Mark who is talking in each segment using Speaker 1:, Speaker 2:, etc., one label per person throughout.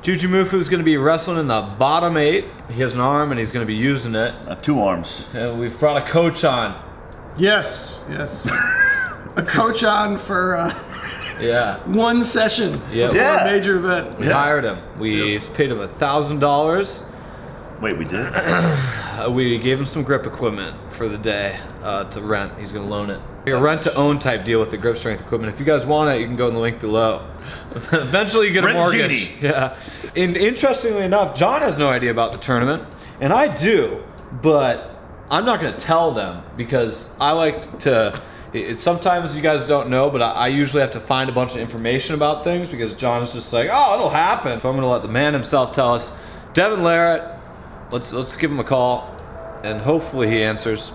Speaker 1: Jujimufu is going to be wrestling in the bottom 8. He has an arm and he's going to be using it.
Speaker 2: I have 2 arms.
Speaker 1: And we've brought a coach on.
Speaker 3: Yes. A coach on for one session before a major event.
Speaker 1: We hired him. We paid him $1,000.
Speaker 2: Wait, we did?
Speaker 1: We gave him some grip equipment for the day to rent. He's going to loan it. A rent-to-own type deal with the grip strength equipment. If you guys want it, you can go in the link below. Eventually, you get a mortgage. Yeah. And interestingly enough, John has no idea about the tournament, and I do, but I'm not going to tell them because I like to. Sometimes you guys don't know, but I usually have to find a bunch of information about things because John's just like, oh, it'll happen. So I'm going to let the man himself tell us. Devon Larratt, let's give him a call, and hopefully he answers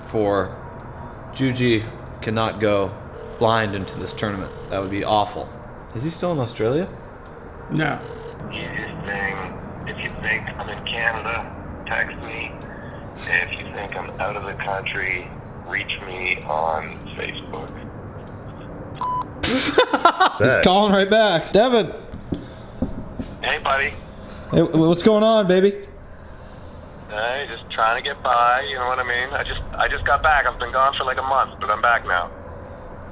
Speaker 1: for. Juji cannot go blind into this tournament. That would be awful. Is he still in Australia?
Speaker 3: No.
Speaker 4: Easiest thing, if you think I'm in Canada, text me. If you think I'm out of the country, reach me on Facebook.
Speaker 1: He's calling right back. Devon.
Speaker 4: Hey, buddy.
Speaker 1: Hey, what's going on, baby?
Speaker 4: Hey, just trying to get by, you know what I mean? I just got back. I've been gone for like a month, but I'm back now.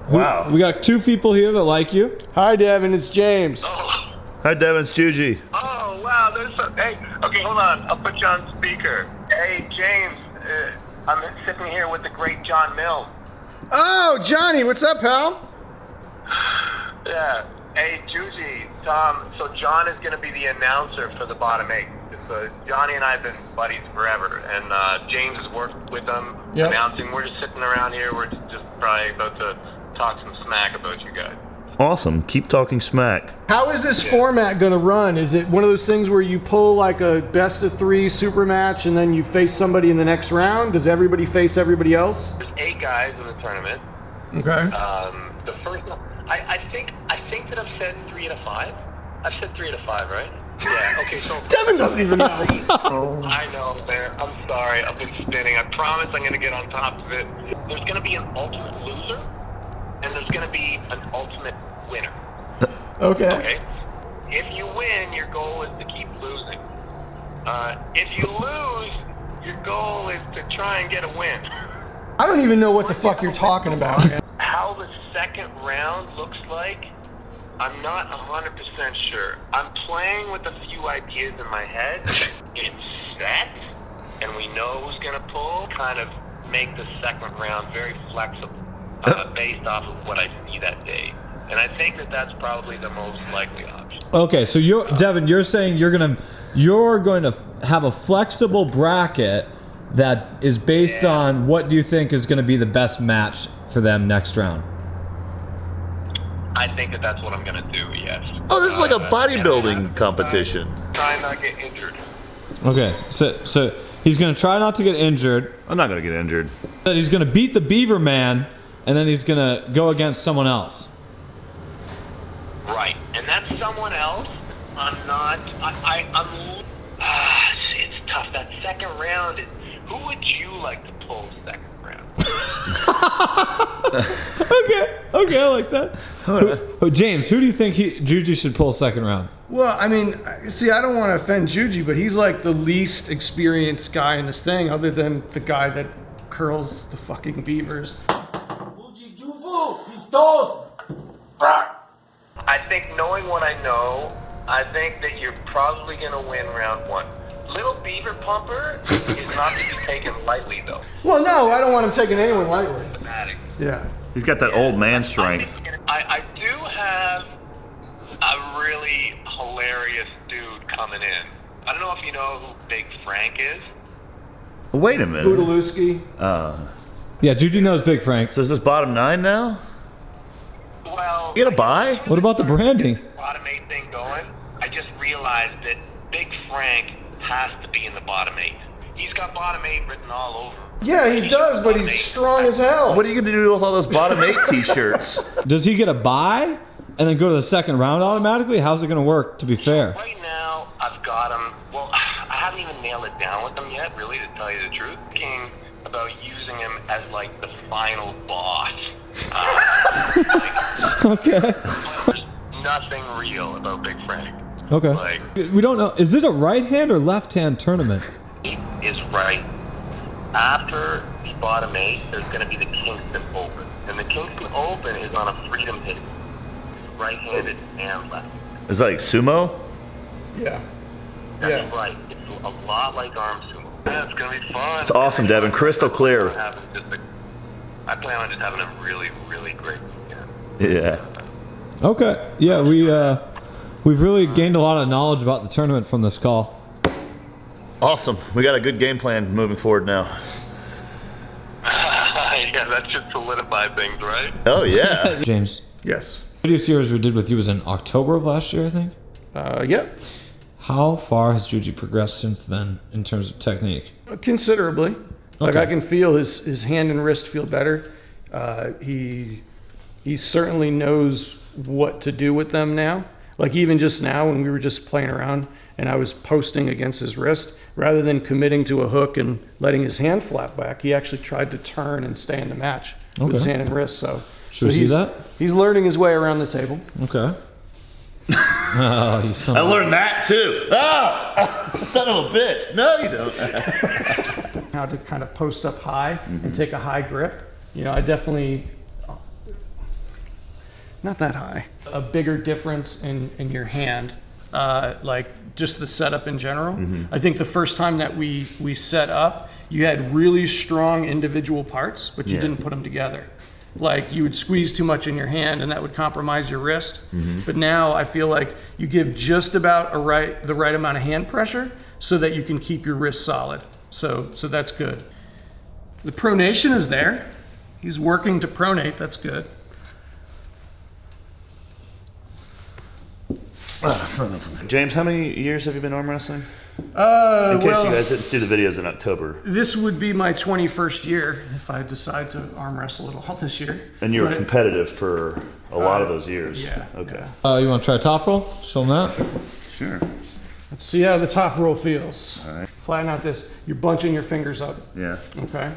Speaker 2: Wow.
Speaker 1: We got 2 people here that like you.
Speaker 3: Hi, Devon. It's James.
Speaker 4: Oh,
Speaker 2: Hi, Devon. It's Juji.
Speaker 4: oh wow. Hey, okay, hold on. I'll put you on speaker. Hey, James. I'm sitting here with the great John Mills.
Speaker 3: Oh, Johnny. What's up, pal?
Speaker 4: Yeah. Hey, Juji, Tom. So John is going to be the announcer for the bottom 8. So Johnny and I have been buddies forever, and James has worked with them announcing. We're just sitting around here. We're just probably about to talk some smack about you guys.
Speaker 2: Awesome. Keep talking smack.
Speaker 3: How is this format going to run? Is it one of those things where you pull like a best-of-3 super match and then you face somebody in the next round? Does everybody face everybody else?
Speaker 4: There's 8 guys in the tournament.
Speaker 3: Okay.
Speaker 4: The first one, I think that I've said 3 out of 5. I've said 3 out of 5, right? Yeah, okay, so...
Speaker 3: Devon doesn't even know.
Speaker 4: I know, man. I'm sorry. I've been spinning. I promise I'm going to get on top of it. There's going to be an ultimate loser, and there's going to be an ultimate winner. Okay? If you win, your goal is to keep losing. If you lose, your goal is to try and get a win.
Speaker 3: I don't even know what the fuck you're talking about.
Speaker 4: How the second round looks like, I'm not 100% sure. I'm playing with a few ideas in my head. It's set, and we know who's going to pull. Kind of make the second round very flexible, based off of what I see that day. And I think that that's probably the most likely option.
Speaker 1: Okay, so Devon, you're saying you're going to have a flexible bracket that is based on what do you think is going to be the best match for them next round?
Speaker 4: I think that that's what I'm going to do, yes.
Speaker 2: Oh, this is like a bodybuilding competition.
Speaker 4: Try not to get injured.
Speaker 1: Okay, so he's going to try not to get injured.
Speaker 2: I'm not going to get injured.
Speaker 1: He's going to beat the Beaver Man, and then he's going to go against someone else.
Speaker 4: Right, and that's someone else. It's tough. That second round, who would you like to pull second round?
Speaker 1: Okay, I like that. James, who do you think Juji should pull second round?
Speaker 3: Well, I mean, see, I don't want to offend Juji, but he's like the least experienced guy in this thing, other than the guy that curls the fucking beavers.
Speaker 5: Jujimufu, he's toast.
Speaker 4: I think knowing what I know, I think that you're probably going to win round 1. Little Beaver Pumper is not to be taken lightly, though.
Speaker 3: Well, no, I don't want him taking anyone lightly. Yeah.
Speaker 2: He's got that old man strength.
Speaker 4: I do have a really hilarious dude coming in. I don't know if you know who Big Frank is.
Speaker 2: Wait a minute.
Speaker 3: Budalewski.
Speaker 1: Yeah, Juji knows Big Frank.
Speaker 2: So is this bottom 9 now?
Speaker 4: Well,
Speaker 2: You get a buy?
Speaker 1: What about the branding?
Speaker 4: Bottom 8 thing going. I just realized that Big Frank has to be in the bottom 8. He's got bottom 8 written all over.
Speaker 3: Yeah, he does, but he's strong as hell.
Speaker 2: What are you going to do with all those bottom 8 t-shirts?
Speaker 1: Does he get a bye and then go to the second round automatically? How's it going to work, to be fair?
Speaker 4: Right now, I've got him. Well, I haven't even nailed it down with him yet, really, to tell you the truth. Thinking about using him as, like, the final boss.
Speaker 1: Okay.
Speaker 4: There's nothing real about Big Frank.
Speaker 6: Okay.
Speaker 4: Like,
Speaker 6: We don't know. Is it a right hand or left hand tournament?
Speaker 4: he is right. After the bottom 8, there's going to be the Kingston Open. And the Kingston Open is on a freedom table. Right-handed and left.
Speaker 2: It's like sumo?
Speaker 3: Yeah.
Speaker 4: That's right. It's a lot like arm sumo. Yeah, it's going to be fun.
Speaker 2: It's awesome, Devin. Crystal clear.
Speaker 4: I plan on just having a really, really great weekend.
Speaker 2: Yeah.
Speaker 6: Okay. Yeah, we've really gained a lot of knowledge about the tournament from this call.
Speaker 2: Awesome. We got a good game plan moving forward now.
Speaker 4: Yeah, that should solidify things, right?
Speaker 2: Oh, yeah.
Speaker 6: James,
Speaker 3: Yes.
Speaker 6: video series we did with you was in October of last year, I think.
Speaker 3: Yep.
Speaker 6: How far has Juji progressed since then in terms of technique?
Speaker 3: Considerably. Like
Speaker 6: Okay.
Speaker 3: I can feel his hand and wrist feel better. He certainly knows what to do with them now. Like even just now when we were just playing around and I was posting against his wrist, rather than committing to a hook and letting his hand flap back, he actually tried to turn and stay in the match with his
Speaker 6: Okay.
Speaker 3: hand and wrist. So,
Speaker 6: Should we see that?
Speaker 3: He's learning his way around the table.
Speaker 6: Okay. Oh, you son
Speaker 2: I
Speaker 6: of a-
Speaker 2: learned that too. Ah! Son of a bitch. No, you don't.
Speaker 3: How to kind of post up high and take a high grip. You know, I definitely, not that high. A bigger difference in your hand, like just the setup in general. I think the first time that we set up, you had really strong individual parts, but you
Speaker 2: Yeah.
Speaker 3: didn't put them together. Like you would squeeze too much in your hand and that would compromise your wrist. But now I feel like you give just about the right amount of hand pressure so that you can keep your wrist solid. So that's good. The pronation is there. He's working to pronate, that's good.
Speaker 2: James, how many years have you been arm wrestling? In case
Speaker 3: Well,
Speaker 2: you guys didn't see the videos in October.
Speaker 3: this would be my 21st year if I decide to arm wrestle at all this year.
Speaker 2: And you were
Speaker 3: But-
Speaker 2: competitive for a lot of those years.
Speaker 3: yeah,
Speaker 2: Okay.
Speaker 6: You want to try top roll? Show them that.
Speaker 2: Sure.
Speaker 3: Let's see how the top roll feels.
Speaker 2: All right.
Speaker 3: Flatten out this. You're bunching your fingers up.
Speaker 2: Yeah.
Speaker 3: Okay.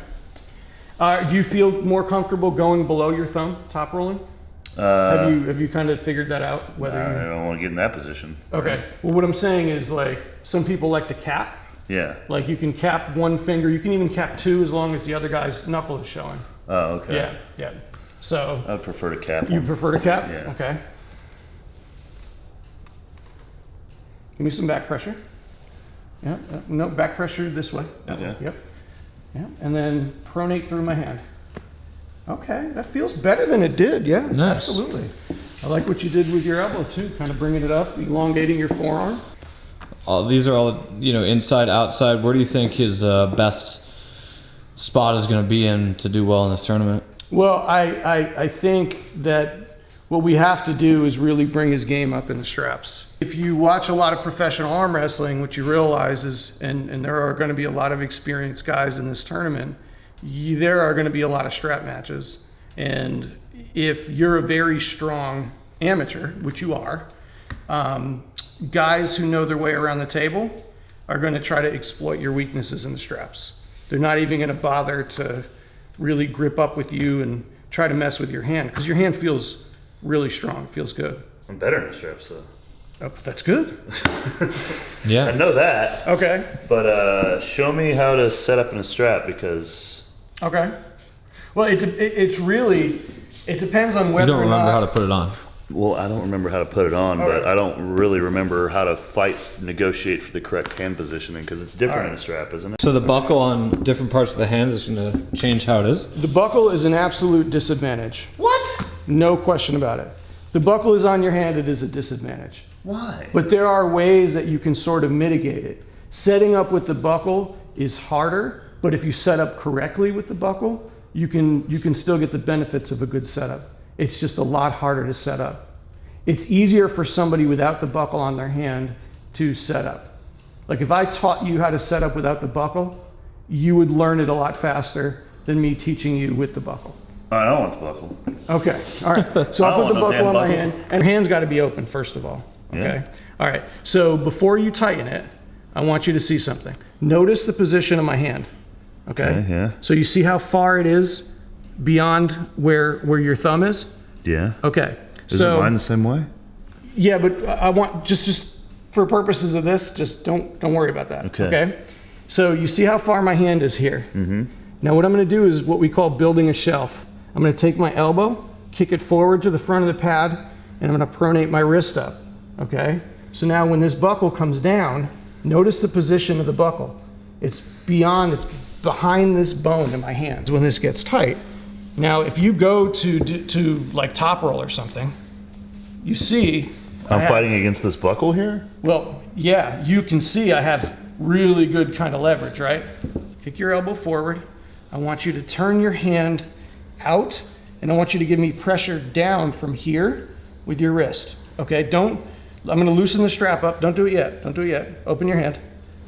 Speaker 3: Do you feel more comfortable going below your thumb, top rolling? Have you kind of figured that out? Whether
Speaker 2: I
Speaker 3: you...
Speaker 2: don't want to get in that position.
Speaker 3: Okay. Well, what I'm saying is like some people like to cap.
Speaker 2: Yeah.
Speaker 3: Like you can cap one finger. You can even cap two as long as the other guy's knuckle is showing.
Speaker 2: Oh, okay.
Speaker 3: Yeah. Yeah. So
Speaker 2: I'd prefer to cap
Speaker 3: you
Speaker 2: one.
Speaker 3: prefer to cap?
Speaker 2: Yeah.
Speaker 3: Okay. Give me some back pressure. Yeah. No, back pressure this way. That
Speaker 2: Okay.
Speaker 3: way. Yep. Yeah. And then pronate through my hand. Okay, that feels better than it did. Yeah,
Speaker 6: Nice.
Speaker 3: absolutely. I like what you did with your elbow too, kind of bringing it up, elongating your forearm.
Speaker 6: These are all, inside, outside. Where do you think his best spot is going to be in to do well in this tournament?
Speaker 3: Well, I think that what we have to do is really bring his game up in the straps. If you watch a lot of professional arm wrestling, what you realize is, and there are going to be a lot of experienced guys in this tournament, there are going to be a lot of strap matches. And if you're a very strong amateur, which you are, guys who know their way around the table are going to try to exploit your weaknesses in the straps. They're not even going to bother to really grip up with you and try to mess with your hand because your hand feels really strong, feels good.
Speaker 2: I'm better in the straps though.
Speaker 3: Oh, that's good.
Speaker 2: I
Speaker 6: Yeah.
Speaker 2: know that.
Speaker 3: Okay.
Speaker 2: But show me how to set up in a strap because
Speaker 3: Okay. Well, it's really, it depends on
Speaker 6: You
Speaker 3: whether
Speaker 6: don't
Speaker 3: or
Speaker 6: remember
Speaker 3: not.
Speaker 6: how to put it on.
Speaker 2: well, I don't remember how to put it on,
Speaker 3: All
Speaker 2: but
Speaker 3: right.
Speaker 2: I don't really remember how to negotiate for the correct hand positioning because it's different
Speaker 3: All
Speaker 2: in a
Speaker 3: right.
Speaker 2: strap, isn't it?
Speaker 6: So the buckle on different parts of the hands is going to change how it is?
Speaker 3: The buckle is an absolute disadvantage.
Speaker 2: What?
Speaker 3: No question about it. The buckle is on your hand, it is a disadvantage.
Speaker 2: Why?
Speaker 3: But there are ways that you can sort of mitigate it. Setting up with the buckle is harder, but if you set up correctly with the buckle, you can still get the benefits of a good setup. It's just a lot harder to set up. It's easier for somebody without the buckle on their hand to set up. Like if I taught you how to set up without the buckle, you would learn it a lot faster than me teaching you with the buckle.
Speaker 2: I don't want the buckle.
Speaker 3: Okay, all right. So
Speaker 2: I
Speaker 3: I'll
Speaker 2: don't
Speaker 3: put the
Speaker 2: want no
Speaker 3: buckle
Speaker 2: damn
Speaker 3: on my
Speaker 2: buckle.
Speaker 3: hand, and your hand's got to be open first of all. Okay.
Speaker 2: Yeah.
Speaker 3: All right. So before you tighten it, I want you to see something. Notice the position of my hand. Okay.
Speaker 2: Okay, yeah.
Speaker 3: So you see how far it is beyond where your thumb is.
Speaker 2: Yeah.
Speaker 3: Okay.
Speaker 2: Is
Speaker 3: so
Speaker 2: mine the same way?
Speaker 3: yeah, but I want just for purposes of this, just don't worry about that. Okay. So you see how far my hand is here. Now what I'm going to do is what we call building a shelf. I'm going to take my elbow, kick it forward to the front of the pad, and I'm going to pronate my wrist up. Okay. So now when this buckle comes down, notice the position of the buckle. It's behind this bone in my hand when this gets tight. Now, if you go to like top roll or something, you see
Speaker 2: I'm fighting against this buckle here?
Speaker 3: Well, yeah, you can see I have really good kind of leverage, right? Kick your elbow forward. I want you to turn your hand out, and I want you to give me pressure down from here with your wrist. Okay, I'm gonna loosen the strap up. Don't do it yet, don't do it yet. Open your hand.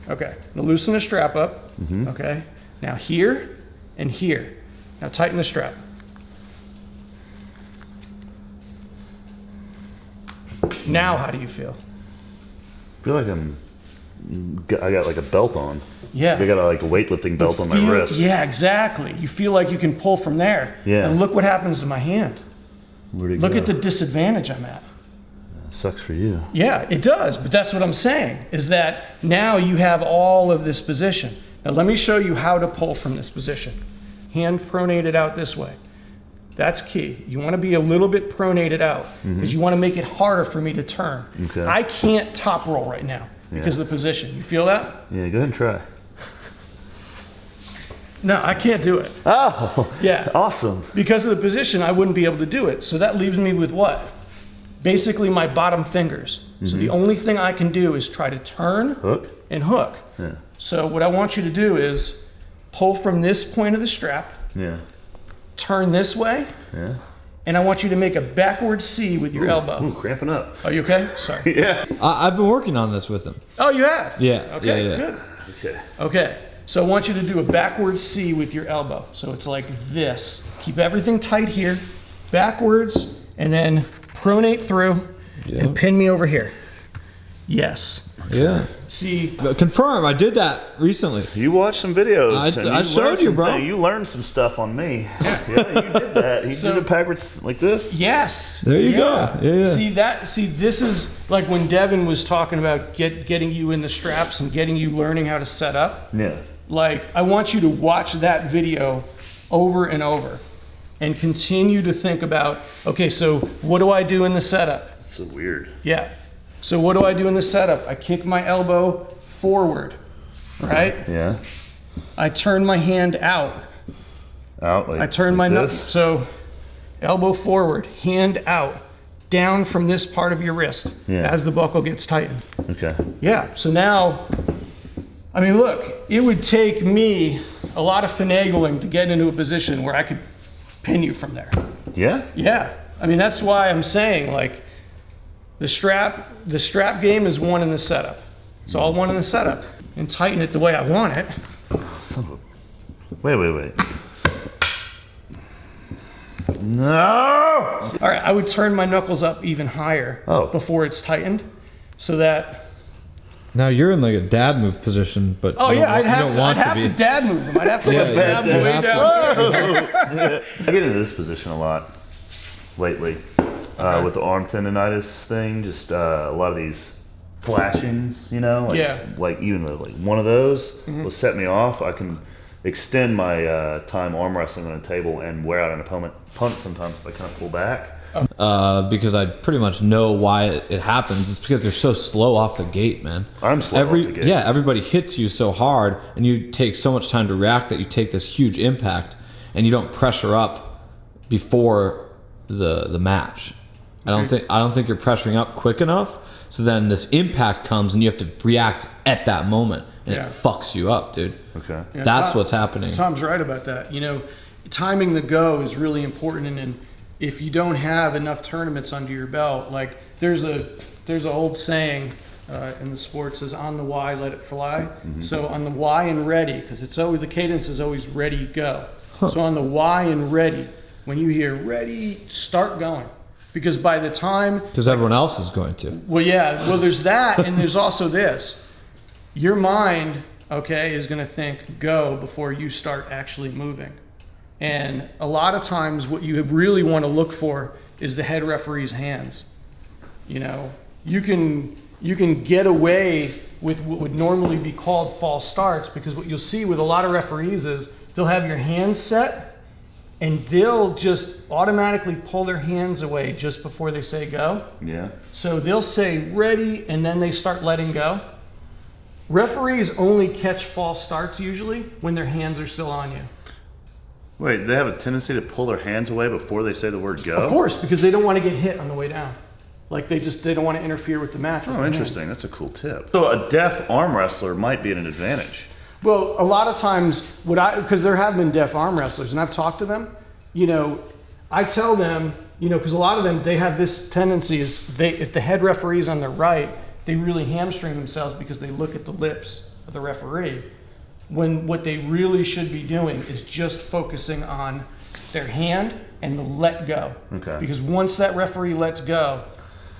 Speaker 3: Okay, now loosen the strap up. Okay, now here and here. Now tighten the strap. Now how do you feel?
Speaker 2: I feel like I got like a belt on.
Speaker 3: Yeah.
Speaker 2: They got a weightlifting belt on my wrist.
Speaker 3: Yeah, exactly. You feel like you can pull from there.
Speaker 2: Yeah.
Speaker 3: And look what happens to my hand.
Speaker 2: Where'd it
Speaker 3: Look
Speaker 2: go?
Speaker 3: at the disadvantage I'm at.
Speaker 2: Sucks for you.
Speaker 3: Yeah, it does, but that's what I'm saying, is that now you have all of this position. Now let me show you how to pull from this position. Hand pronated out this way. That's key. You want to be a little bit pronated out because you want to make it harder for me to turn.
Speaker 2: Okay.
Speaker 3: I can't top roll right now because of the position. You feel that?
Speaker 2: Yeah, go ahead and try.
Speaker 3: No, I can't do it.
Speaker 2: Oh,
Speaker 3: Yeah.
Speaker 2: awesome.
Speaker 3: Because of the position, I wouldn't be able to do it. So that leaves me with what? Basically my bottom fingers. So the only thing I can do is try to turn
Speaker 2: Hook?
Speaker 3: and hook.
Speaker 2: Yeah.
Speaker 3: So what I want you to do is pull from this point of the strap,
Speaker 2: Yeah.
Speaker 3: turn this way,
Speaker 2: Yeah.
Speaker 3: and I want you to make a backward C with your elbow.
Speaker 2: Ooh, cramping up.
Speaker 3: Are you okay? Sorry.
Speaker 2: Yeah.
Speaker 6: I've been working on this with him.
Speaker 3: Oh, you have?
Speaker 6: Yeah.
Speaker 3: Okay,
Speaker 6: yeah.
Speaker 3: good.
Speaker 2: Okay.
Speaker 3: Okay, so I want you to do a backward C with your elbow. So it's like this. Keep everything tight here, backwards, and then pronate through and pin me over here. Yes.
Speaker 6: Yeah.
Speaker 3: See,
Speaker 6: But confirm, I did that recently.
Speaker 2: You watched some videos. and
Speaker 6: I
Speaker 2: you
Speaker 6: showed
Speaker 2: learned
Speaker 6: you,
Speaker 2: some
Speaker 6: bro.
Speaker 2: You learned some stuff on me. Yeah, you did that. You
Speaker 3: So-
Speaker 2: did it backwards like this?
Speaker 3: yes.
Speaker 6: There you go. Yeah.
Speaker 3: See, this is like when Devon was talking about getting you in the straps and getting you learning how to set up.
Speaker 2: Yeah.
Speaker 3: Like, I want you to watch that video over and over and continue to think about, okay, so what do I do in the setup?
Speaker 2: So weird.
Speaker 3: Yeah. So what do I do in the setup? I kick my elbow forward, right?
Speaker 2: Yeah.
Speaker 3: I turn my hand out.
Speaker 2: Out like
Speaker 3: I turn my
Speaker 2: like
Speaker 3: nut.
Speaker 2: this?
Speaker 3: So elbow forward, hand out, down from this part of your wrist
Speaker 2: Yeah.
Speaker 3: as the buckle gets tightened.
Speaker 2: Okay.
Speaker 3: Yeah. So now, I mean, look, it would take me a lot of finagling to get into a position where I could pin you from there.
Speaker 2: Yeah?
Speaker 3: Yeah. I mean, that's why I'm saying, like, the strap game is one in the setup. It's all one in the setup. And tighten it the way I want it.
Speaker 2: Son of a... Wait. No!
Speaker 3: All right, I would turn my knuckles up even higher before it's tightened so that...
Speaker 6: Now you're in like a dad move position, but
Speaker 3: Oh
Speaker 6: you
Speaker 3: yeah,
Speaker 6: don't-
Speaker 3: I'd
Speaker 6: you
Speaker 3: have
Speaker 6: don't
Speaker 3: to.
Speaker 6: want
Speaker 3: I'd have
Speaker 6: be.
Speaker 3: to dad move them. I'd have to
Speaker 6: Yeah,
Speaker 3: like
Speaker 6: yeah,
Speaker 3: dad
Speaker 6: you
Speaker 3: them way
Speaker 6: have to.
Speaker 3: down.
Speaker 2: I get into this position a lot lately with the arm tendonitis thing. Just a lot of these flashings, you know, like,
Speaker 3: Yeah.
Speaker 2: like even like one of those will set me off. I can extend my time arm wrestling on a table and wear out an opponent sometimes if I kind of pull back.
Speaker 6: Because I pretty much know why it happens. It's because they're so slow off the gate, man.
Speaker 2: I'm slow off the gate.
Speaker 6: Yeah, everybody hits you so hard, and you take so much time to react that you take this huge impact, and you don't pressure up before the match. I don't think you're pressuring up quick enough. So then this impact comes, and you have to react at that moment, and
Speaker 3: Yeah.
Speaker 6: it fucks you up, dude.
Speaker 2: Okay.
Speaker 3: Yeah,
Speaker 6: That's what's happening.
Speaker 3: Tom's right about that. You know, timing the go is really important, and if you don't have enough tournaments under your belt, like there's an old saying in the sport says, "On the Y, let it fly." So on the Y and ready, because it's always the cadence is always ready, go. So on the Y and ready, when you hear ready, start going, because by the time
Speaker 6: Because everyone else is going to.
Speaker 3: well, yeah. Well, there's that, and there's also this. Your mind, okay, is going to think go before you start actually moving. And a lot of times what you really want to look for is the head referee's hands. You know, you can you can get away with what would normally be called false starts, because what you'll see with a lot of referees is they'll have your hands set and they'll just automatically pull their hands away just before they say go.
Speaker 2: Yeah.
Speaker 3: So they'll say ready and then they start letting go. Referees only catch false starts usually when their hands are still on you.
Speaker 2: Wait, they have a tendency to pull their hands away before they say the word go?
Speaker 3: Of course, because they don't want to get hit on the way down. Like they don't want to interfere with the match.
Speaker 2: Oh, interesting. That's a cool tip. So a deaf arm wrestler might be at an advantage.
Speaker 3: Well, a lot of times, because there have been deaf arm wrestlers, and I've talked to them, I tell them, because a lot of them, they have this tendency is if the head referee is on their right, they really hamstring themselves because they look at the lips of the referee, when what they really should be doing is just focusing on their hand and the let go.
Speaker 2: Okay.
Speaker 3: Because once that referee lets go,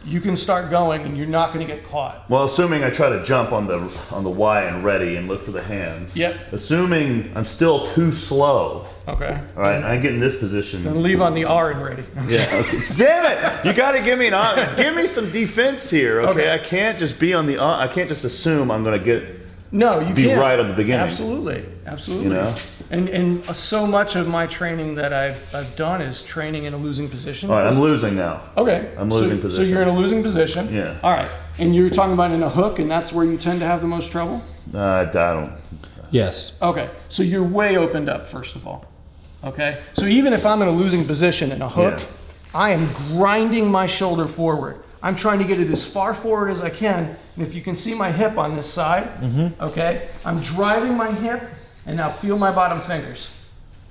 Speaker 3: you can start going and you're not going to get caught.
Speaker 2: Well, assuming I try to jump on the Y and ready and look for the hands.
Speaker 3: Yep.
Speaker 2: Assuming I'm still too slow.
Speaker 3: Okay.
Speaker 2: All right, and I get in this position.
Speaker 3: Then leave on the R and ready.
Speaker 2: Yeah. Okay. Damn it! You got to give me give me some defense here. Okay? I can't just be on the. I can't just assume I'm going to get.
Speaker 3: No, you
Speaker 2: be
Speaker 3: can't.
Speaker 2: right at the beginning.
Speaker 3: Absolutely. And so much of my training that I've done is training in a losing position.
Speaker 2: All right, I'm losing now.
Speaker 3: Okay.
Speaker 2: I'm losing position.
Speaker 3: So you're in a losing position.
Speaker 2: Yeah.
Speaker 3: All right. And you're talking about in a hook, and that's where you tend to have the most trouble?
Speaker 2: I don't.
Speaker 6: Yes.
Speaker 3: Okay. So you're way opened up, first of all. Okay. So even if I'm in a losing position in a hook, I am grinding my shoulder forward. I'm trying to get it as far forward as I can. And if you can see my hip on this side, okay, I'm driving my hip, and now feel my bottom fingers.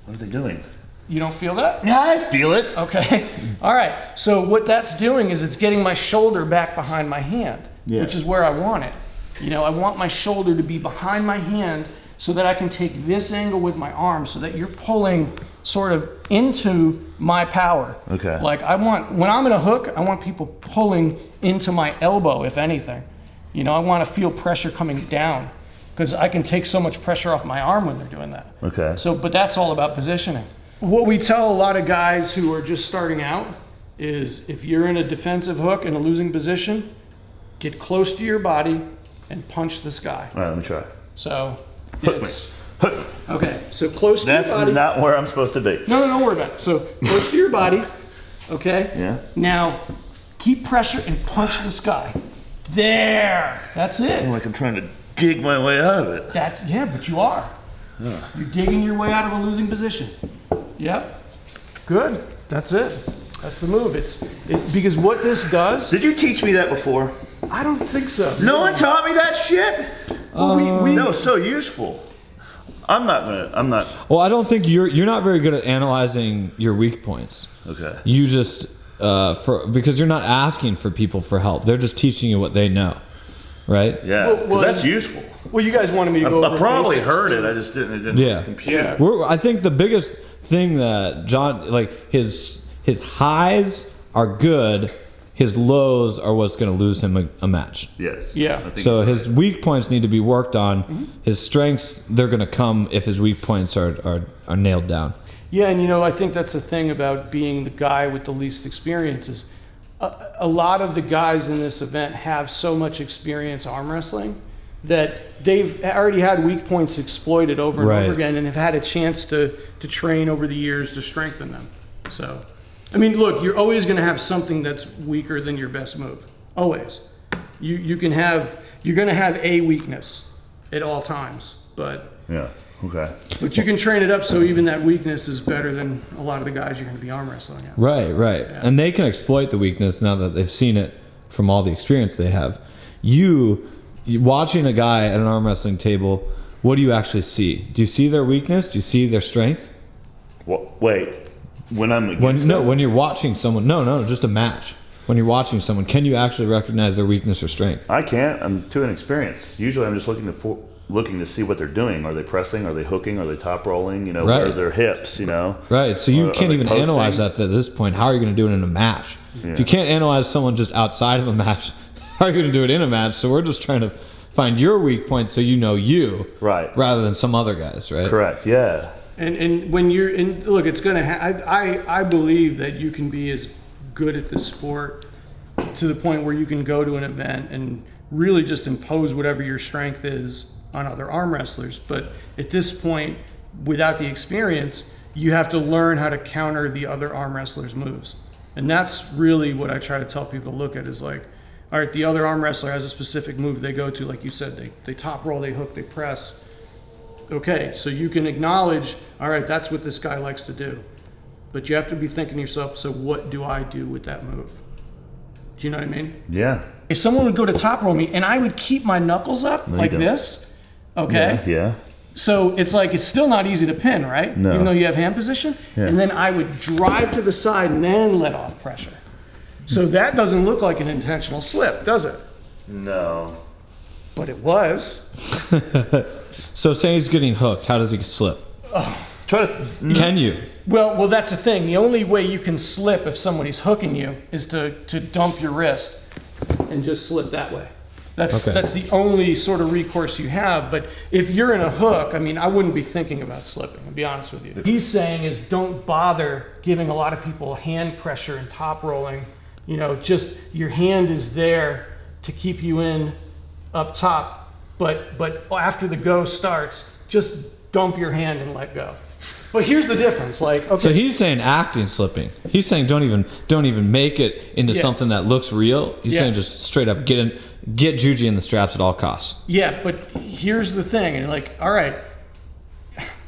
Speaker 2: What are they doing?
Speaker 3: You don't feel that?
Speaker 2: Yeah, I feel it.
Speaker 3: Okay. All right. So what that's doing is it's getting my shoulder back behind my hand, which is where I want it. I want my shoulder to be behind my hand so that I can take this angle with my arm so that you're pulling sort of into my power.
Speaker 2: Okay.
Speaker 3: Like when I'm in a hook, I want people pulling into my elbow, if anything. I want to feel pressure coming down because I can take so much pressure off my arm when they're doing that.
Speaker 2: Okay.
Speaker 3: But that's all about positioning. What we tell a lot of guys who are just starting out is if you're in a defensive hook in a losing position, get close to your body and punch the sky.
Speaker 2: All right, let me try.
Speaker 3: So
Speaker 2: Hook me. Hook me.
Speaker 3: Okay, so close to your body.
Speaker 2: That's not where I'm supposed to be.
Speaker 3: No, don't worry about it. So close to your body, okay?
Speaker 2: Yeah.
Speaker 3: Now, keep pressure and punch the sky. There, that's it.
Speaker 2: Like I'm trying to dig my way out of it.
Speaker 3: But you are. You're digging your way out of a losing position. Yep. Good. That's it. That's the move. Because what this does.
Speaker 2: Did you teach me that before?
Speaker 3: I don't think so.
Speaker 2: No one taught me that shit.
Speaker 3: Well,
Speaker 2: That was so useful. I'm not.
Speaker 6: Well, I don't think you're not very good at analyzing your weak points.
Speaker 2: Okay.
Speaker 6: You just because you're not asking for people for help. They're just teaching you what they know, right?
Speaker 2: Yeah. Because that's useful.
Speaker 3: Well, you guys wanted me to go over
Speaker 2: I probably
Speaker 3: basics,
Speaker 2: heard
Speaker 3: too.
Speaker 2: it. I just didn't compute.
Speaker 3: Yeah.
Speaker 6: I think the biggest thing that John, like his highs are good, his lows are what's going to lose him a match.
Speaker 2: Yes.
Speaker 3: Yeah.
Speaker 2: I think
Speaker 6: So
Speaker 2: he's
Speaker 6: his
Speaker 2: right.
Speaker 6: weak points need to be worked on. His strengths, they're going to come if his weak points are nailed down.
Speaker 3: Yeah, and I think that's the thing about being the guy with the least experience is a lot of the guys in this event have so much experience arm wrestling that they've already had weak points exploited over and over again and have had a chance to train over the years to strengthen them. So, I mean, look, you're always going to have something that's weaker than your best move. Always. You're going to have a weakness at all times, but
Speaker 2: Yeah. Okay.
Speaker 3: But you can train it up so even that weakness is better than a lot of the guys you're going to be arm wrestling against.
Speaker 6: Right.
Speaker 3: Yeah.
Speaker 6: And they can exploit the weakness now that they've seen it from all the experience they have. You watching a guy at an arm wrestling table, what do you actually see? Do you see their weakness? Do you see their strength?
Speaker 2: Wait. When I'm against them?
Speaker 6: When you're watching someone, no, just a match. When you're watching someone, can you actually recognize their weakness or strength?
Speaker 2: I can't. I'm too inexperienced. Usually, I'm just looking to see what they're doing. Are they pressing? Are they hooking? Are they top rolling? Where are their hips?
Speaker 6: Right. So you
Speaker 2: Are
Speaker 6: can't
Speaker 2: they
Speaker 6: even
Speaker 2: posting?
Speaker 6: analyze that at this point. How are you going to do it in a match? If you can't analyze someone just outside of a match, how are you going to do it in a match? So we're just trying to find your weak points so you know you,
Speaker 2: Right.
Speaker 6: rather than some other guys, right?
Speaker 2: Correct. Yeah.
Speaker 3: And when you're in, look, it's going to I believe that you can be as good at this sport to the point where you can go to an event and really just impose whatever your strength is on other arm wrestlers. But at this point, without the experience, you have to learn how to counter the other arm wrestlers' moves. And that's really what I try to tell people to look at is like, all right, the other arm wrestler has a specific move they go to, like you said, they top roll, they hook, they press. Okay, so you can acknowledge, all right, that's what this guy likes to do. But you have to be thinking to yourself, so what do I do with that move? Do you know what I mean?
Speaker 2: Yeah.
Speaker 3: If someone would go to top roll me and I would keep my knuckles up like this, okay?
Speaker 2: Yeah.
Speaker 3: So it's like, it's still not easy to pin, right?
Speaker 2: No.
Speaker 3: Even though you have hand position.
Speaker 2: Yeah.
Speaker 3: And then I would drive to the side and then let off pressure. So that doesn't look like an intentional slip, does it?
Speaker 2: No.
Speaker 3: But it was.
Speaker 6: So say he's getting hooked, how does he slip?
Speaker 2: Try to.
Speaker 6: Can you?
Speaker 3: Well, that's the thing. The only way you can slip if somebody's hooking you is to dump your wrist and just slip that way. That's the only sort of recourse you have. But if you're in a hook, I mean, I wouldn't be thinking about slipping, to be honest with you. What he's saying is don't bother giving a lot of people hand pressure and top rolling. You know, just your hand is there to keep you in up top. But after the go starts, just dump your hand and let go. But here's the difference. Like, okay.
Speaker 6: So he's saying acting slipping. He's saying don't even make it into something that looks real. He's saying just straight up get Juji in the straps at all costs.
Speaker 3: Yeah, but here's the thing. And like, all right,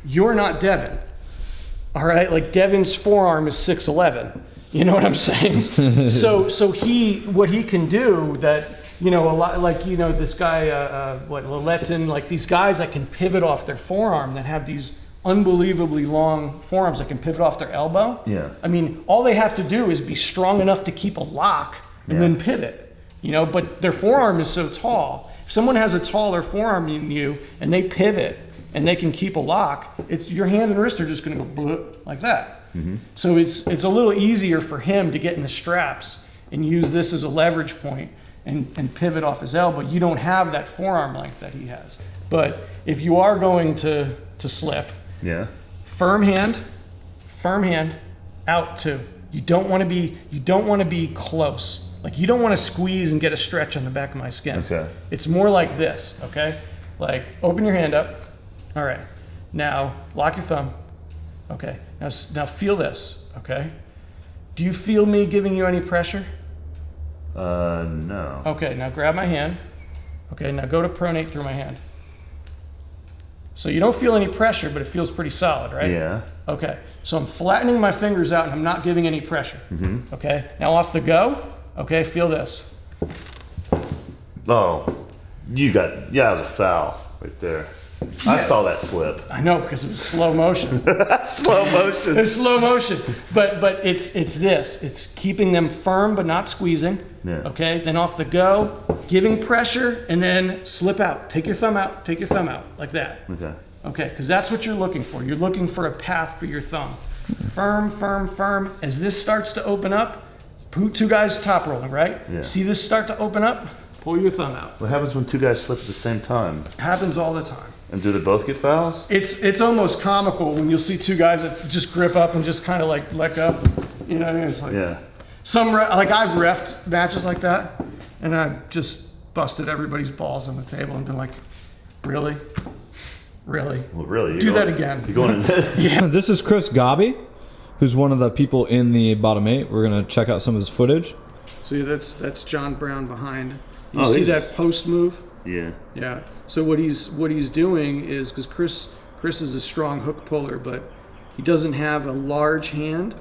Speaker 3: you're not Devon. All right, like Devon's forearm is 6'11". You know what I'm saying? so what he can do that, you know, a lot like, you know, this guy Larratt, like these guys that can pivot off their forearm that have these unbelievably long forearms that can pivot off their elbow.
Speaker 2: Yeah.
Speaker 3: I mean, all they have to do is be strong enough to keep a lock and then pivot. You know, but their forearm is so tall. If someone has a taller forearm than you and they pivot and they can keep a lock, it's your hand and wrist are just going to go like that. Mm-hmm. So it's a little easier for him to get in the straps and use this as a leverage point and pivot off his elbow. You don't have that forearm length that he has. But if you are going to slip, firm hand, out too. You don't want to be close. Like you don't want to squeeze and get a stretch on the back of my skin.
Speaker 2: Okay.
Speaker 3: It's more like this, okay? Like open your hand up. All right. Now lock your thumb. Okay. Now feel this, okay? Do you feel me giving you any pressure?
Speaker 2: No.
Speaker 3: Okay, now grab my hand. Okay, now go to pronate through my hand. So you don't feel any pressure, but it feels pretty solid, right?
Speaker 2: Yeah.
Speaker 3: Okay, so I'm flattening my fingers out and I'm not giving any pressure. Mm-hmm. Okay, now off the go, okay, feel this.
Speaker 2: Oh, that was a foul right there. I saw that slip.
Speaker 3: I know, because it was slow motion.
Speaker 2: Slow motion.
Speaker 3: It's slow motion. But it's this. It's keeping them firm but not squeezing.
Speaker 2: Yeah.
Speaker 3: Okay, then off the go, giving pressure, and then slip out. Take your thumb out, like that.
Speaker 2: Okay.
Speaker 3: Okay, because that's what you're looking for. You're looking for a path for your thumb. Firm. As this starts to open up, two guys top rolling, right?
Speaker 2: Yeah.
Speaker 3: See this start to open up? Pull your thumb out.
Speaker 2: What happens when two guys slip at the same time?
Speaker 3: Happens all the time.
Speaker 2: And do they both get fouls?
Speaker 3: It's almost comical when you'll see two guys that just grip up and just kind of like let go. You know what I mean? It's like like I've reffed matches like that, and I've just busted everybody's balls on the table and been like, really?
Speaker 2: Well, really?
Speaker 3: Do that again.
Speaker 2: You're going in.
Speaker 6: Yeah. This is Chris Gobby, who's one of the people in the bottom 8. We're gonna check out some of his footage.
Speaker 3: So that's John Brown behind. You see that post move?
Speaker 2: Yeah.
Speaker 3: Yeah. So what he's doing is, because Chris is a strong hook puller, but he doesn't have a large hand.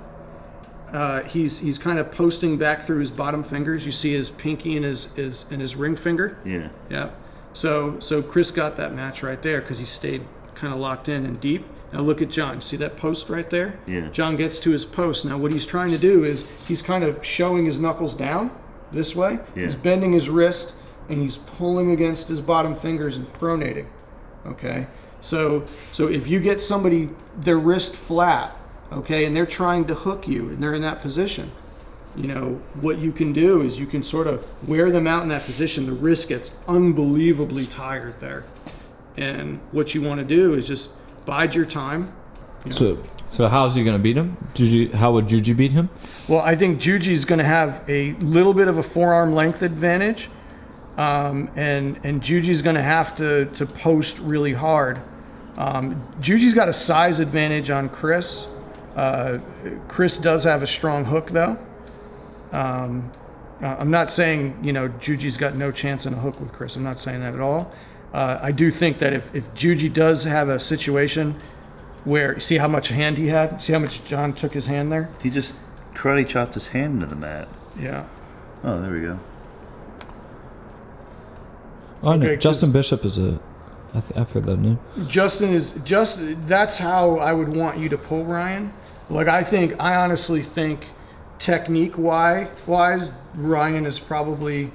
Speaker 3: He's kind of posting back through his bottom fingers. You see his pinky and his ring finger.
Speaker 2: Yeah.
Speaker 3: Yeah. So Chris got that match right there because he stayed kind of locked in and deep. Now look at John. See that post right there?
Speaker 2: Yeah.
Speaker 3: John gets to his post. Now what he's trying to do is he's kind of showing his knuckles down this way.
Speaker 2: Yeah.
Speaker 3: He's bending his wrist and he's pulling against his bottom fingers and pronating. Okay? So if you get somebody their wrist flat, okay, and they're trying to hook you and they're in that position, you know, what you can do is you can sort of wear them out in that position. The wrist gets unbelievably tired there. And what you want to do is just bide your time. You know.
Speaker 6: So how's he going to beat him? How would Juji beat him?
Speaker 3: Well, I think Juji's going to have a little bit of a forearm length advantage, and Juji's going to have to post really hard. Juji's got a size advantage on Chris. Chris does have a strong hook, though. I'm not saying, Juji's got no chance in a hook with Chris. I'm not saying that at all. I do think that if Juji does have a situation where, see how much hand he had? See how much John took his hand there?
Speaker 2: He just karate chopped his hand into the mat.
Speaker 3: Yeah.
Speaker 2: Oh, there we go.
Speaker 6: Oh, no,
Speaker 3: Okay,
Speaker 6: Justin Bishop is I've heard that name.
Speaker 3: That's how I would want you to pull Ryan. Like, I honestly think technique-wise, Ryan is probably,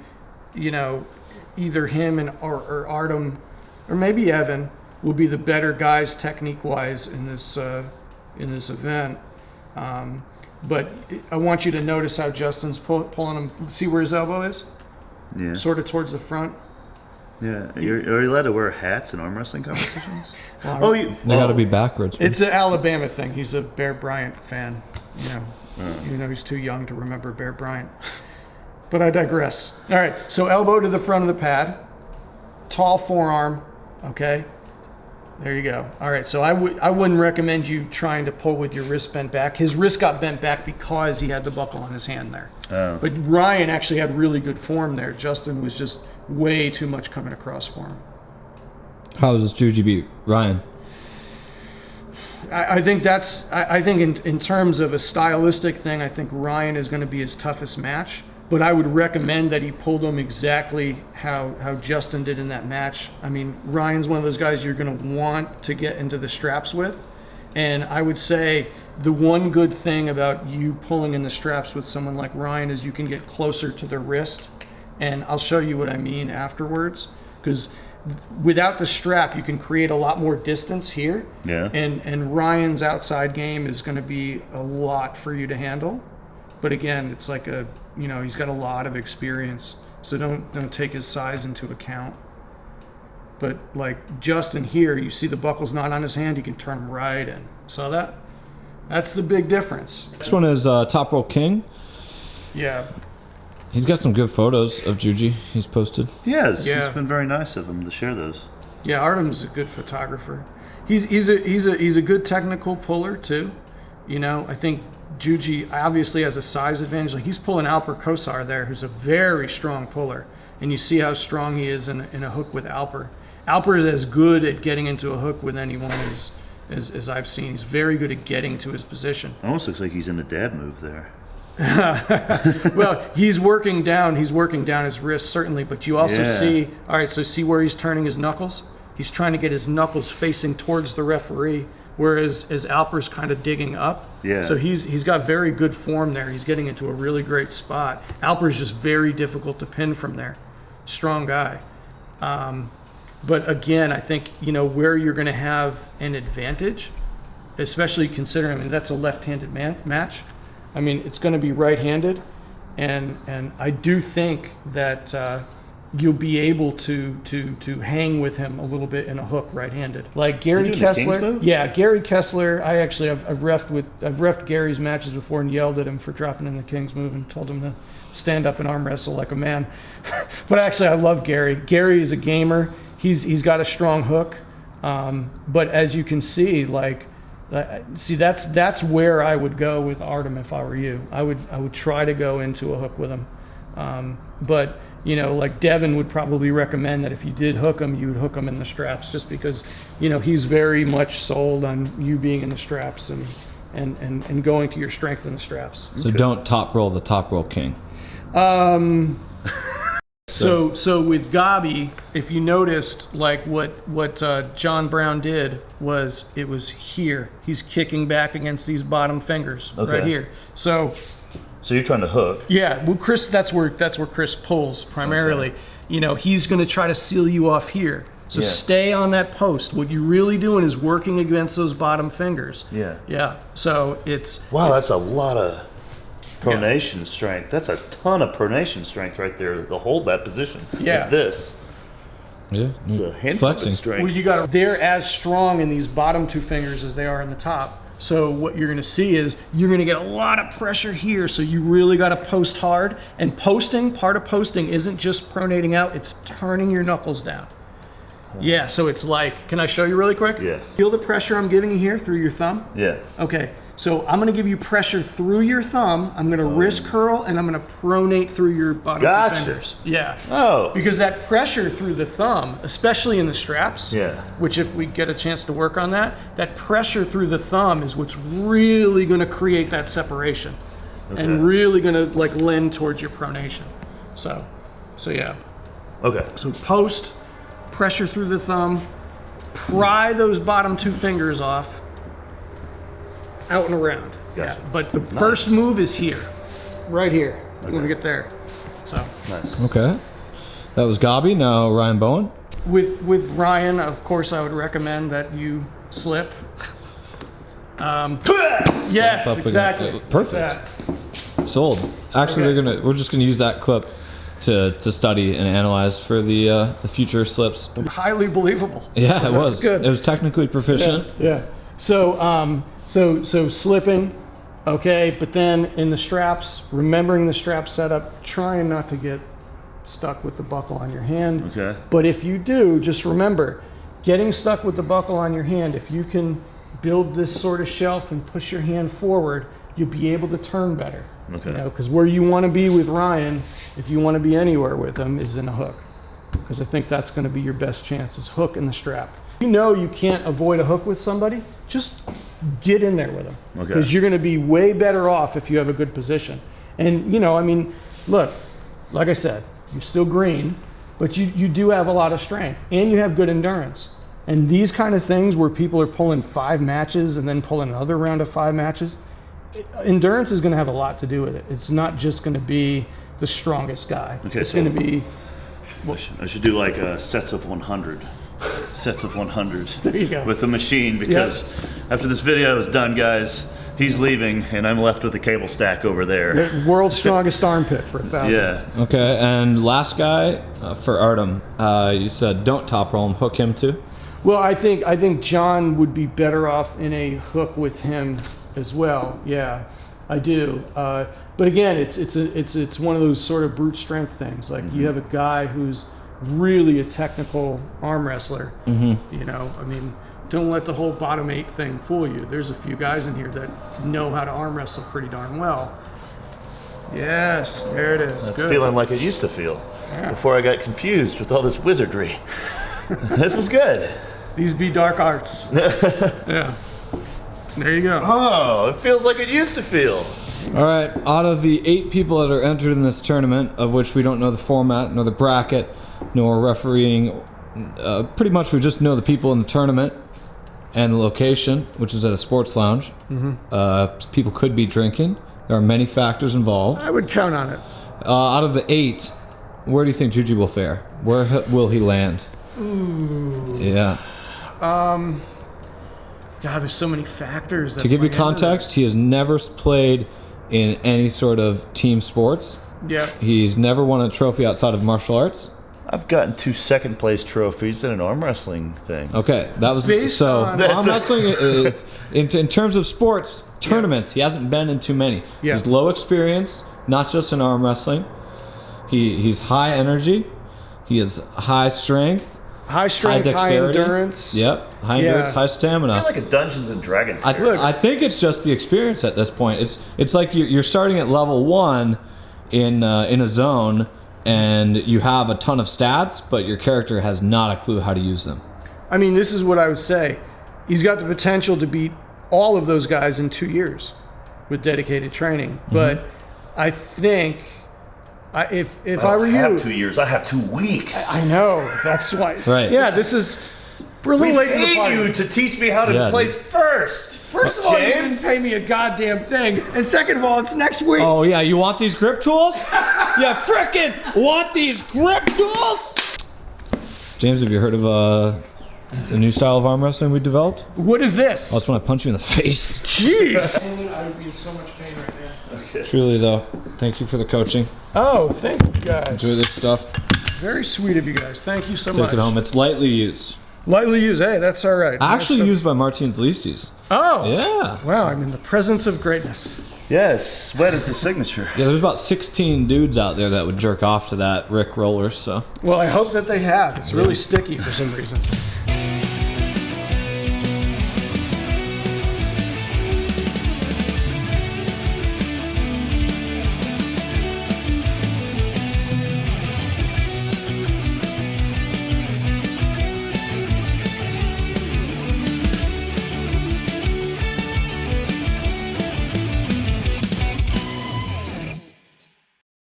Speaker 3: either him or Artem, or maybe Evan, will be the better guys technique-wise in this event. But I want you to notice how Justin's pulling him. See where his elbow is?
Speaker 2: Yeah.
Speaker 3: Sort of towards the front.
Speaker 2: Yeah. Are you allowed to wear hats in arm wrestling competitions?
Speaker 6: They got to be backwards.
Speaker 3: It's an Alabama thing. He's a Bear Bryant fan. Even though he's too young to remember Bear Bryant. But I digress. All right, so elbow to the front of the pad. Tall forearm, okay? There you go. All right, so I wouldn't recommend you trying to pull with your wrist bent back. His wrist got bent back because he had the buckle on his hand there.
Speaker 2: Oh.
Speaker 3: But Ryan actually had really good form there. Justin was just way too much coming across for him.
Speaker 6: How does Juji beat Ryan?
Speaker 3: I think in terms of a stylistic thing, I think Ryan is going to be his toughest match. But I would recommend that he pulled him exactly how Justin did in that match. I mean, Ryan's one of those guys you're going to want to get into the straps with. And I would say the one good thing about you pulling in the straps with someone like Ryan is you can get closer to the wrist. And I'll show you what I mean afterwards. Because without the strap, you can create a lot more distance here.
Speaker 2: Yeah.
Speaker 3: And Ryan's outside game is going to be a lot for you to handle. But again, it's like he's got a lot of experience, so don't take his size into account. But like Justin here, you see the buckle's not on his hand, he can turn him right in. Saw that? That's the big difference.
Speaker 6: This one is Top Roll King.
Speaker 3: Yeah.
Speaker 6: He's got some good photos of Juji he's posted.
Speaker 2: He has.
Speaker 3: Yeah.
Speaker 2: It's been very nice of him to share those.
Speaker 3: Yeah, Artem's a good photographer. He's a good technical puller too. I think Juji obviously has a size advantage. Like he's pulling Alper Kosar there, who's a very strong puller, and you see how strong he is in a hook with Alper. Alper is as good at getting into a hook with anyone as I've seen. He's very good at getting to his position.
Speaker 2: Almost looks like he's in a dad move there.
Speaker 3: Well, he's working down his wrist certainly, but you also see. All right, so see where he's turning his knuckles? He's trying to get his knuckles facing towards the referee, whereas Alper's kind of digging up.
Speaker 2: Yeah.
Speaker 3: So he's got very good form there. He's getting into a really great spot. Alper's just very difficult to pin from there. Strong guy. But again, I think, where you're going to have an advantage, especially considering, that's a left-handed match. I mean, it's going to be right-handed. And I do think that you'll be able to hang with him a little bit in a hook right-handed. Like Gary Kessler. Yeah, Gary Kessler. I've reffed Gary's matches before and yelled at him for dropping in the King's move and told him to stand up and arm wrestle like a man. But actually, I love Gary. Gary is a gamer. He's got a strong hook. But as you can see, that's where I would go with Artem if I were you. I would try to go into a hook with him. But like Devon would probably recommend that if you did hook him, you would hook him in the straps, just because he's very much sold on you being in the straps and going to your strength in the straps.
Speaker 6: So don't top roll the Top Roll King.
Speaker 3: So with Gabi, if you noticed, like what John Brown did was it was here. He's kicking back against these bottom fingers right here. So
Speaker 2: you're trying to hook?
Speaker 3: Yeah. Well, Chris, that's where Chris pulls primarily. Okay. He's going to try to seal you off here. So stay on that post. What you're really doing is working against those bottom fingers.
Speaker 2: Yeah.
Speaker 3: Yeah. So it's
Speaker 2: that's a lot of pronation strength. That's a ton of pronation strength right there to hold that position.
Speaker 3: Yeah.
Speaker 2: Like this.
Speaker 6: Yeah.
Speaker 2: It's a hand
Speaker 6: flexing
Speaker 2: strength.
Speaker 3: Well, they're as strong in these bottom two fingers as they are in the top. So what you're gonna see is you're gonna get a lot of pressure here, so you really gotta post hard. And part of posting isn't just pronating out, it's turning your knuckles down. Yeah, so it's like, can I show you really quick?
Speaker 2: Yeah.
Speaker 3: Feel the pressure I'm giving you here through your thumb?
Speaker 2: Yeah.
Speaker 3: Okay, so I'm gonna give you pressure through your thumb, I'm gonna wrist curl, and I'm gonna pronate through your bottom
Speaker 2: Gotcha.
Speaker 3: two fingers. Yeah.
Speaker 2: Oh.
Speaker 3: Because that pressure through the thumb, especially in the straps,
Speaker 2: Yeah.
Speaker 3: which if we get a chance to work on that, that pressure through the thumb is what's really gonna create that separation. And really gonna like lend towards your pronation. So yeah.
Speaker 2: Okay.
Speaker 3: So post, pressure through the thumb, pry those bottom two fingers off, out and around.
Speaker 2: Gotcha.
Speaker 3: Yeah, but the first move is here, right here. You want to get there. So
Speaker 2: Nice.
Speaker 6: Okay. That was Gabi. Now Ryan Bowen.
Speaker 3: with Ryan, of course, I would recommend that you slip. Yes,
Speaker 6: Up again.
Speaker 3: exactly.
Speaker 6: Perfect.
Speaker 3: That.
Speaker 6: Sold. Actually,
Speaker 3: Okay.
Speaker 6: we're just gonna use that clip to study and analyze for the future slips.
Speaker 3: Highly believable.
Speaker 6: Yeah,
Speaker 3: So
Speaker 6: it
Speaker 3: that's
Speaker 6: was.
Speaker 3: good.
Speaker 6: It was technically proficient.
Speaker 3: Yeah. So so slipping, okay, but then in the straps, remembering the strap setup, trying not to get stuck with the buckle on your hand.
Speaker 2: Okay.
Speaker 3: But if you do, just remember, getting stuck with the buckle on your hand, if you can build this sort of shelf and push your hand forward, you'll be able to turn better.
Speaker 2: Okay.
Speaker 3: You know, because where you want to be with Ryan, if you want to be anywhere with him, is in a hook. Because I think that's going to be your best chance, is hook in the strap. You know you can't avoid a hook with somebody, just get in there with them.
Speaker 2: Okay.
Speaker 3: Because you're going to be way better off if you have a good position. And, you know, I mean, look, like I said, you're still green, but you do have a lot of strength and you have good endurance. And these kind of things where people are pulling 5 matches and then pulling another round of 5 matches, endurance is going to have a lot to do with it. It's not just going to be the strongest guy.
Speaker 2: Okay,
Speaker 3: it's
Speaker 2: so-
Speaker 3: going to be,
Speaker 2: I should do like sets of 100. Sets of 100.
Speaker 3: There you go.
Speaker 2: With the machine, because after this video is done, guys, he's leaving and I'm left with a cable stack over there.
Speaker 3: the world's strongest armpit for 1,000.
Speaker 2: Yeah.
Speaker 6: Okay, and last guy for Artem, you said don't top roll him, hook him too.
Speaker 3: Well, I think John would be better off in a hook with him as well. Yeah, I do. But again, it's one of those sort of brute strength things. Like you have a guy who's really a technical arm wrestler. You know, I mean, don't let the whole bottom 8 thing fool you. There's a few guys in here that know how to arm wrestle pretty darn well. Yes, there it is.
Speaker 2: It's
Speaker 3: Good.
Speaker 2: feeling like it used to feel
Speaker 3: Yeah.
Speaker 2: before I got confused with all this wizardry. This is good.
Speaker 3: These be dark arts. Yeah. There you go.
Speaker 2: Oh, it feels like it used to feel.
Speaker 6: All right, out of the 8 people that are entered in this tournament, of which we don't know the format, nor the bracket, nor refereeing, pretty much we just know the people in the tournament and the location, which is at a sports lounge. People could be drinking. There are many factors involved.
Speaker 3: I would count on it.
Speaker 6: Out of the 8, where do you think Juji will fare? Where will he land?
Speaker 3: Ooh.
Speaker 6: Yeah.
Speaker 3: God, there's so many factors. That
Speaker 6: To give you
Speaker 3: play into
Speaker 6: context,
Speaker 3: this.
Speaker 6: he has never played in any sort of team sports.
Speaker 3: Yeah.
Speaker 6: He's never won a trophy outside of martial arts.
Speaker 2: I've gotten 2 second place trophies in an arm wrestling thing.
Speaker 6: Okay, that was
Speaker 3: Based
Speaker 6: so.
Speaker 3: on-
Speaker 6: Arm wrestling is in terms of sports tournaments. He hasn't been in too many.
Speaker 3: Yeah.
Speaker 6: He's low experience, not just in arm wrestling. He's high energy. He has high strength,
Speaker 3: High strength, high
Speaker 6: dexterity.
Speaker 3: endurance.
Speaker 6: Yep, high
Speaker 3: Yeah.
Speaker 6: endurance, high stamina.
Speaker 2: I feel like a Dungeons and Dragons
Speaker 6: I,
Speaker 2: character.
Speaker 6: I think it's just the experience at this point. It's like you're starting at level 1 in a zone, and you have a ton of stats, but your character has not a clue how to use them.
Speaker 3: I mean, this is what I would say. He's got the potential to beat all of those guys in 2 years with dedicated training. But I think if I were
Speaker 2: don't have
Speaker 3: you,
Speaker 2: 2 years. I have 2 weeks.
Speaker 3: I know that's why.
Speaker 6: Right.
Speaker 3: Yeah, this is. We're a
Speaker 2: We
Speaker 3: little late to the
Speaker 2: paid
Speaker 3: party.
Speaker 2: you to teach me how to
Speaker 6: Yeah,
Speaker 2: place first.
Speaker 3: First of all, you
Speaker 2: James?
Speaker 3: didn't pay me a goddamn thing, and second of all, it's next week.
Speaker 6: Oh yeah, you want these grip tools? Yeah, frickin' want these grip tools? James, have you heard of a new style of arm wrestling we developed?
Speaker 3: What is this?
Speaker 6: Oh, that's when I punch you in the face.
Speaker 3: Jeez. I would be in so much pain right now.
Speaker 6: Truly though, thank you for the coaching.
Speaker 3: Oh, thank you guys.
Speaker 6: Enjoy this stuff.
Speaker 3: Very sweet of you guys. Thank you so
Speaker 6: Take
Speaker 3: much.
Speaker 6: it home. It's lightly used.
Speaker 3: Lightly used. Hey, that's all right.
Speaker 6: Actually
Speaker 3: Nice
Speaker 6: used by Martinez Licis.
Speaker 3: Oh.
Speaker 6: Yeah.
Speaker 3: Wow, I'm in the presence of greatness.
Speaker 2: Yes, sweat is the signature.
Speaker 6: Yeah, there's about 16 dudes out there that would jerk off to that Rick roller, so.
Speaker 3: Well, I hope that they have. It's really sticky for some reason.